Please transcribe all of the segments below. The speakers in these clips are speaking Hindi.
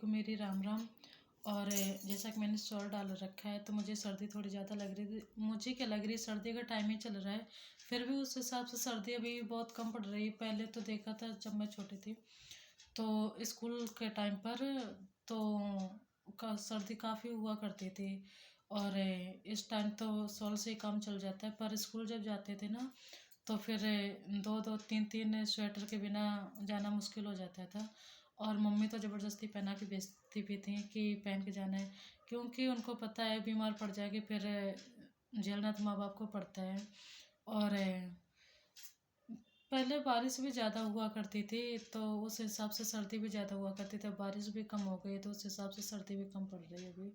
को मेरी राम राम। और जैसा कि मैंने शॉल डाल रखा है तो मुझे सर्दी थोड़ी ज़्यादा लग रही थी। मुझे क्या लग रही है, सर्दी का टाइम ही चल रहा है, फिर भी उस हिसाब से सर्दी अभी भी बहुत कम पड़ रही है। पहले तो देखा था जब मैं छोटी थी तो स्कूल के टाइम पर तो सर्दी काफ़ी हुआ करती थी। और इस टाइम तो शॉल से ही काम चल जाता है, पर स्कूल जब जाते थे ना तो फिर दो दो तीन तीन स्वेटर के बिना जाना मुश्किल हो जाता था। और मम्मी तो ज़बरदस्ती पहना के भेजती भी थी कि पहन के जाना है, क्योंकि उनको पता है बीमार पड़ जाएगी फिर झेलना तो माँ बाप को पड़ता है। और पहले बारिश भी ज़्यादा हुआ करती थी तो उस हिसाब से सर्दी भी ज़्यादा हुआ करती थी। अब बारिश भी कम हो गई तो उस हिसाब से सर्दी भी कम पड़ रही है अभी।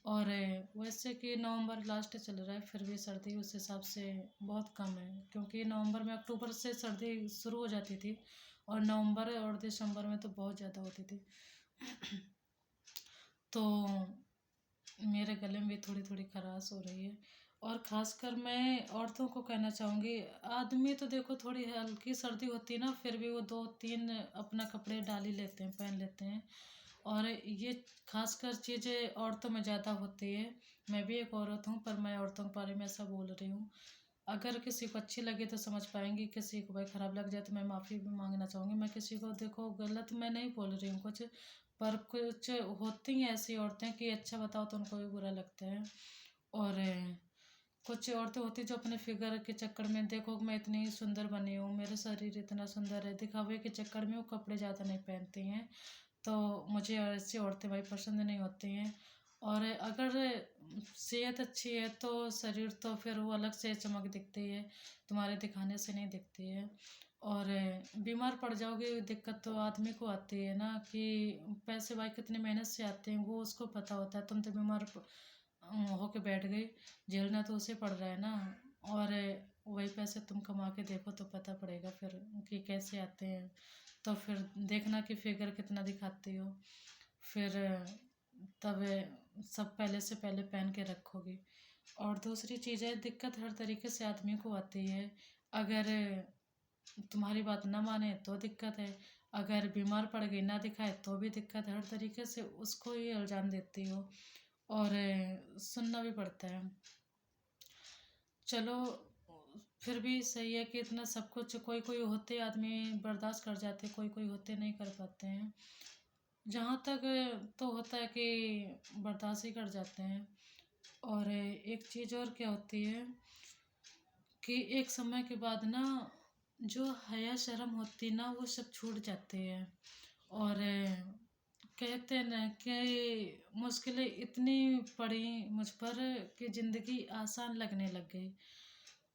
और वैसे कि नवंबर लास्ट चल रहा है, फिर भी सर्दी उस हिसाब से बहुत कम है, क्योंकि नवंबर में अक्टूबर से सर्दी शुरू हो जाती थी और नवंबर और दिसंबर में तो बहुत ज़्यादा होती थी। तो मेरे गले में भी थोड़ी थोड़ी खराश हो रही है। और ख़ासकर मैं औरतों को कहना चाहूँगी, आदमी तो देखो थोड़ी हल्की सर्दी होती है ना फिर भी वो दो तीन अपना कपड़े डाल ही लेते हैं, पहन लेते हैं। और ये खासकर चीज़ें औरतों में ज़्यादा होती है। मैं भी एक औरत हूँ, पर मैं औरतों के बारे में ऐसा बोल रही हूँ। अगर किसी को अच्छी लगे तो समझ पाएंगी, किसी को भाई ख़राब लग जाए तो मैं माफ़ी भी मांगना चाहूँगी। मैं किसी को देखो गलत मैं नहीं बोल रही हूँ कुछ, पर कुछ होती हैं ऐसी औरतें कि अच्छा बताओ तो उनको भी बुरा लगता है। और कुछ औरतें होती हैं जो अपने फिगर के चक्कर में, देखो मैं इतनी सुंदर बनी हूँ, मेरा शरीर इतना सुंदर है, दिखावे के चक्कर में वो कपड़े ज़्यादा नहीं पहनती हैं। तो मुझे ऐसी औरतें भाई पसंद नहीं होती हैं। और अगर सेहत अच्छी है तो शरीर तो फिर वो अलग से चमक दिखती है, तुम्हारे दिखाने से नहीं दिखती है। और बीमार पड़ जाओगे दिक्कत तो आदमी को आती है ना, कि पैसे भाई कितनी मेहनत से आते हैं वो उसको पता होता है। तुम तो बीमार होके बैठ गई, झेलना तो उसे पड़ रहा है ना। और वही पैसे तुम कमा के देखो तो पता पड़ेगा फिर कि कैसे आते हैं। तो फिर देखना कि फिगर कितना दिखाती हो, फिर तब सब पहले से पहले पहन के रखोगी। और दूसरी चीज़ है, दिक्कत हर तरीके से आदमी को आती है। अगर तुम्हारी बात ना माने तो दिक्कत है, अगर बीमार पड़ गई ना दिखाए तो भी दिक्कत है। हर तरीके से उसको ही इल्ज़ाम देती हो और सुनना भी पड़ता है। चलो फिर भी सही है कि इतना सब कुछ, कोई कोई होते आदमी बर्दाश्त कर जाते, कोई कोई होते नहीं कर पाते हैं। जहाँ तक तो होता है कि बर्दाश्त ही कर जाते हैं। और एक चीज़ और क्या होती है कि एक समय के बाद ना जो हया शर्म होती ना वो सब छूट जाती है। और कहते हैं ना कि मुश्किलें इतनी पड़ी मुझ पर कि ज़िंदगी आसान लगने लग गई।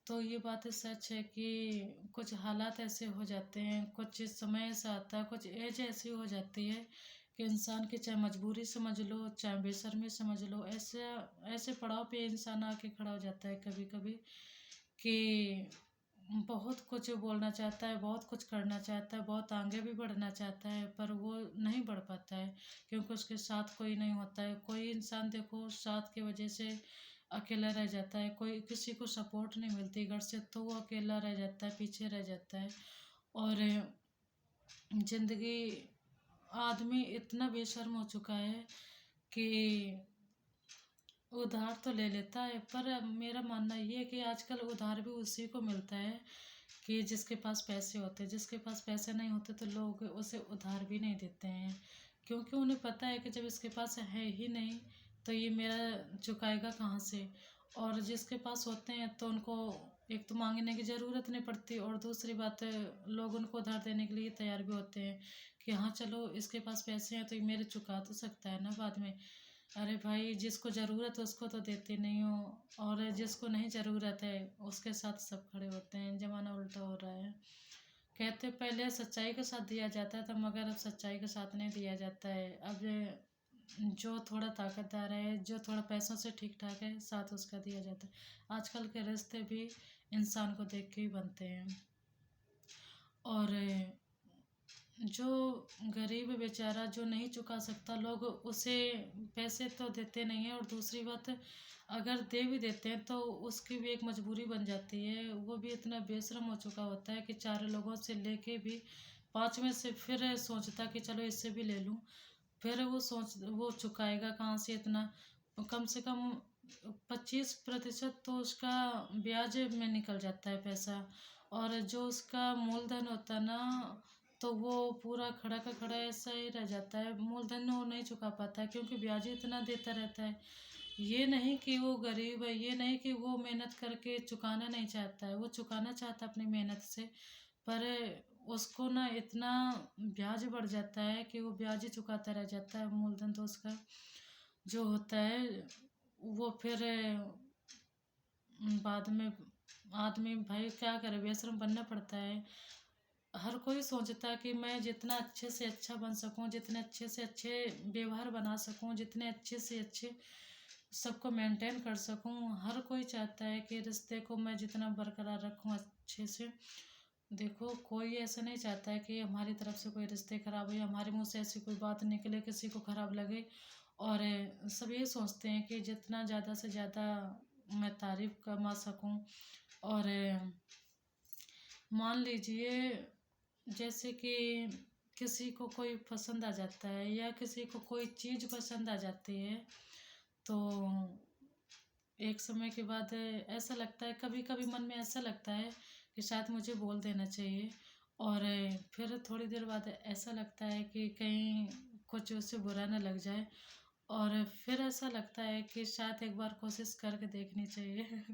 तो ये बात सच है कि कुछ हालात ऐसे हो जाते हैं, कुछ समय ऐसा आता है, कुछ एज ऐसी हो जाती है कि इंसान की चाहे मजबूरी समझ लो चाहे बेशर्मी समझ लो, ऐसे ऐसे पड़ाव पे इंसान आके खड़ा हो जाता है कभी कभी कि बहुत कुछ बोलना चाहता है, बहुत कुछ करना चाहता है, बहुत आगे भी बढ़ना चाहता है, पर वो नहीं बढ़ पाता है क्योंकि उसके साथ कोई नहीं होता है। कोई इंसान देखो साथ की वजह से अकेला रह जाता है, कोई किसी को सपोर्ट नहीं मिलती घर से तो वो अकेला रह जाता है, पीछे रह जाता है। और जिंदगी, आदमी इतना बेशर्म हो चुका है कि उधार तो ले लेता है, पर मेरा मानना ये है कि आजकल उधार भी उसी को मिलता है कि जिसके पास पैसे होते हैं। जिसके पास पैसे नहीं होते तो लोग उसे उधार भी नहीं देते हैं, क्योंकि उन्हें पता है कि जब इसके पास है ही नहीं तो ये मेरा चुकाएगा कहाँ से। और जिसके पास होते हैं तो उनको एक तो मांगने की ज़रूरत नहीं पड़ती, और दूसरी बात लोग उनको उधार देने के लिए तैयार भी होते हैं कि हाँ चलो इसके पास पैसे हैं तो ये मेरे चुका तो सकता है ना बाद में। अरे भाई जिसको ज़रूरत है उसको तो देते नहीं हो, और जिसको नहीं ज़रूरत है उसके साथ सब खड़े होते हैं। ज़माना उल्टा हो रहा है। कहते पहले सच्चाई के साथ दिया जाता था, मगर अब सच्चाई के साथ नहीं दिया जाता है। अब जो थोड़ा ताकतदार है, जो थोड़ा पैसों से ठीक ठाक है, साथ उसका दिया जाता है। आजकल के रिश्ते भी इंसान को देख के ही बनते हैं। और जो गरीब बेचारा जो नहीं चुका सकता, लोग उसे पैसे तो देते नहीं हैं। और दूसरी बात, अगर दे भी देते हैं तो उसकी भी एक मजबूरी बन जाती है। वो भी इतना बेशर्म हो चुका होता है कि चार लोगों से लेके भी पाँच में से फिर सोचता कि चलो इससे भी ले लूं। फिर वो चुकाएगा कहाँ से इतना? कम से कम 25% तो उसका ब्याज में निकल जाता है पैसा। और जो उसका मूलधन होता है ना, तो वो पूरा खड़ा का खड़ा ऐसा ही रह जाता है। मूलधन वो नहीं चुका पाता है क्योंकि ब्याज ही इतना देता रहता है। ये नहीं कि वो गरीब है, ये नहीं कि वो मेहनत करके चुकाना नहीं चाहता है, वो चुकाना चाहता है अपनी मेहनत से। पर उसको ना इतना ब्याज बढ़ जाता है कि वो ब्याज ही चुकाता रह जाता है। मूलधन तो उसका जो होता है वो फिर बाद में आदमी भाई क्या करे, बेशरम बनना पड़ता है। हर कोई सोचता है कि मैं जितना अच्छे से अच्छा बन सकूं, जितने अच्छे से अच्छे व्यवहार बना सकूं, जितने अच्छे से अच्छे सबको मेंटेन कर सकूं। हर कोई चाहता है कि रिश्ते को मैं जितना बरकरार रखूं अच्छे से। देखो, कोई ऐसा नहीं चाहता है कि हमारी तरफ से कोई रिश्ते खराब हो या हमारे मुंह से ऐसी कोई बात निकले किसी को खराब लगे। और सब ये सोचते हैं कि जितना ज़्यादा से ज़्यादा मैं तारीफ कमा सकूं। और मान लीजिए जैसे कि किसी को कोई पसंद आ जाता है या किसी को कोई चीज़ पसंद आ जाती है, तो एक समय के बाद ऐसा लगता है, कभी कभी मन में ऐसा लगता है कि शायद मुझे बोल देना चाहिए। और फिर थोड़ी देर बाद ऐसा लगता है कि कहीं कुछ उससे बुरा ना लग जाए। और फिर ऐसा लगता है कि शायद एक बार कोशिश करके देखनी चाहिए।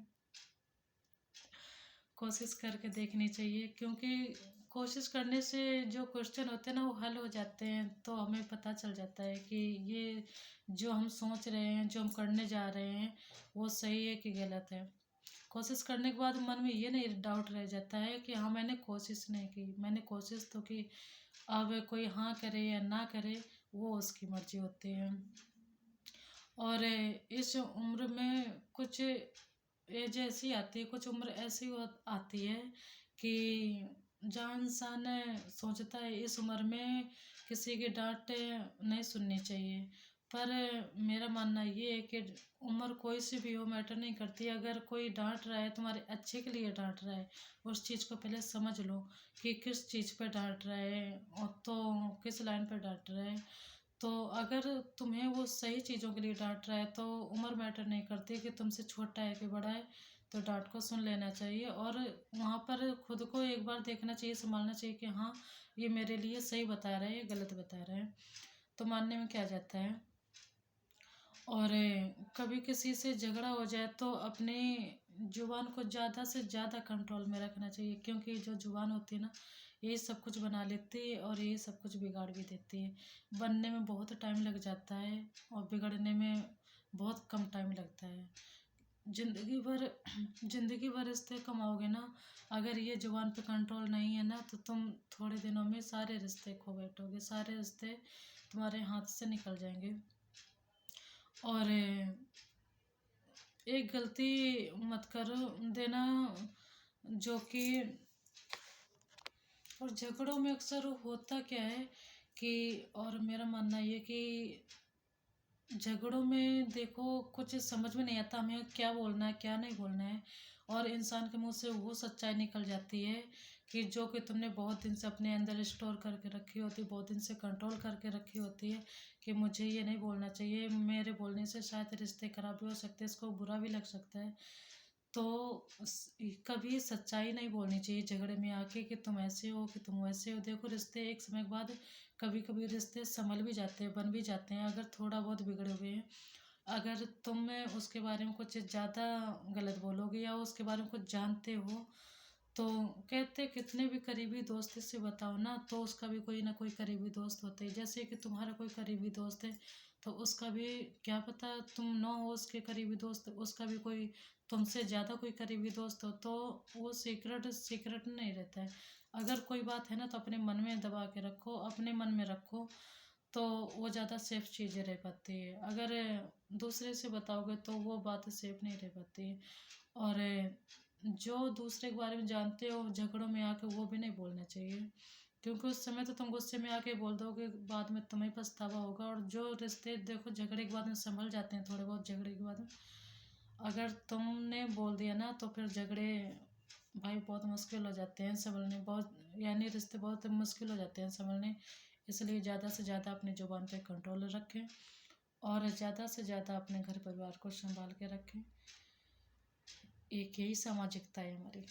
कोशिश करके देखनी चाहिए क्योंकि कोशिश करने से जो क्वेश्चन होते हैं ना वो हल हो जाते हैं। तो हमें पता चल जाता है कि ये जो हम सोच रहे हैं, जो हम करने जा रहे हैं, वो सही है कि गलत है। कोशिश करने के बाद मन में ये नहीं डाउट रह जाता है कि हाँ मैंने कोशिश नहीं की, मैंने कोशिश तो की। अब कोई हाँ करे या ना करे वो उसकी मर्जी होती है। और इस उम्र में कुछ एज ऐसी आती है, कुछ उम्र ऐसी आती है कि जहाँ इंसान सोचता है इस उम्र में किसी की डांट नहीं सुननी चाहिए। पर मेरा मानना ये है कि उम्र कोई सी भी हो मैटर नहीं करती। अगर कोई डांट रहा है तुम्हारे अच्छे के लिए डांट रहा है, उस चीज़ को पहले समझ लो कि किस चीज़ पे डांट रहा है और तो किस लाइन पे डांट रहा है। तो अगर तुम्हें वो सही चीज़ों के लिए डांट रहा है तो उम्र मैटर नहीं करती कि तुमसे छोटा है कि बड़ा है। तो डांट को सुन लेना चाहिए और वहाँ पर खुद को एक बार देखना चाहिए, संभालना चाहिए कि हाँ ये मेरे लिए सही बता रहा है या गलत बता रहा है। तो मानने में क्या जाता है। और कभी किसी से झगड़ा हो जाए तो अपनी जुबान को ज़्यादा से ज़्यादा कंट्रोल में रखना चाहिए क्योंकि जो जुबान होती है ना, यही सब कुछ बना लेती है और यही सब कुछ बिगाड़ भी देती है। बनने में बहुत टाइम लग जाता है और बिगड़ने में बहुत कम टाइम लगता है। जिंदगी भर जिंदगी भर रिश्ते कमाओगे ना, अगर ये जुबान पे कंट्रोल नहीं है ना तो तुम थोड़े दिनों में सारे रिश्ते खो बैठोगे, सारे रिश्ते तुम्हारे हाथ से निकल जाएंगे। और एक गलती मत करो देना जो कि, और झगड़ों में अक्सर होता क्या है कि, और मेरा मानना ये कि झगड़ों में देखो कुछ समझ में नहीं आता हमें क्या बोलना है क्या नहीं बोलना है। और इंसान के मुंह से वो सच्चाई निकल जाती है कि जो कि तुमने बहुत दिन से अपने अंदर स्टोर करके रखी होती, बहुत दिन से कंट्रोल करके रखी होती है कि मुझे ये नहीं बोलना चाहिए, मेरे बोलने से शायद रिश्ते खराब भी हो सकते हैं, इसको बुरा भी लग सकता है। तो कभी सच्चाई नहीं बोलनी चाहिए झगड़े में आके कि तुम ऐसे हो कि तुम वैसे हो। देखो, रिश्ते एक समय के बाद कभी कभी रिश्ते संभल भी जाते हैं, बन भी जाते हैं अगर थोड़ा बहुत बिगड़े हुए हैं। अगर तुम उसके बारे में कुछ ज़्यादा गलत बोलोगे या उसके बारे में कुछ जानते हो, तो कहते कितने भी करीबी दोस्त से बताओ ना तो उसका भी कोई ना कोई करीबी दोस्त होते हैं। जैसे कि तुम्हारा कोई करीबी दोस्त है तो उसका भी, क्या पता तुम ना हो उसके करीबी दोस्त, उसका भी कोई तुमसे ज़्यादा कोई करीबी दोस्त हो, तो वो सीक्रेट सीक्रेट नहीं रहता है। अगर कोई बात है ना तो अपने मन में दबा के रखो, अपने मन में रखो, तो वो ज़्यादा सेफ चीज़ें रह पाती है। अगर दूसरे से बताओगे तो वो बात सेफ नहीं रह पाती है। और जो दूसरे के बारे में जानते हो झगड़ों में आके वो भी नहीं बोलना चाहिए क्योंकि उस समय तो तुम गुस्से में आके बोल दोगे, बाद में तुम्हें पछतावा होगा। और जो रिश्ते देखो झगड़े के बाद में संभल जाते हैं, थोड़े बहुत झगड़े के बाद में, अगर तुमने बोल दिया ना तो फिर झगड़े भाई बहुत मुश्किल हो जाते हैं संभलने, बहुत यानी रिश्ते बहुत मुश्किल हो जाते हैं संभलने। इसलिए ज़्यादा से ज़्यादा अपनी ज़ुबान पे कंट्रोल रखें और ज़्यादा से ज़्यादा अपने घर परिवार को संभाल के रखें। एक यही सामाजिकता है हमारी।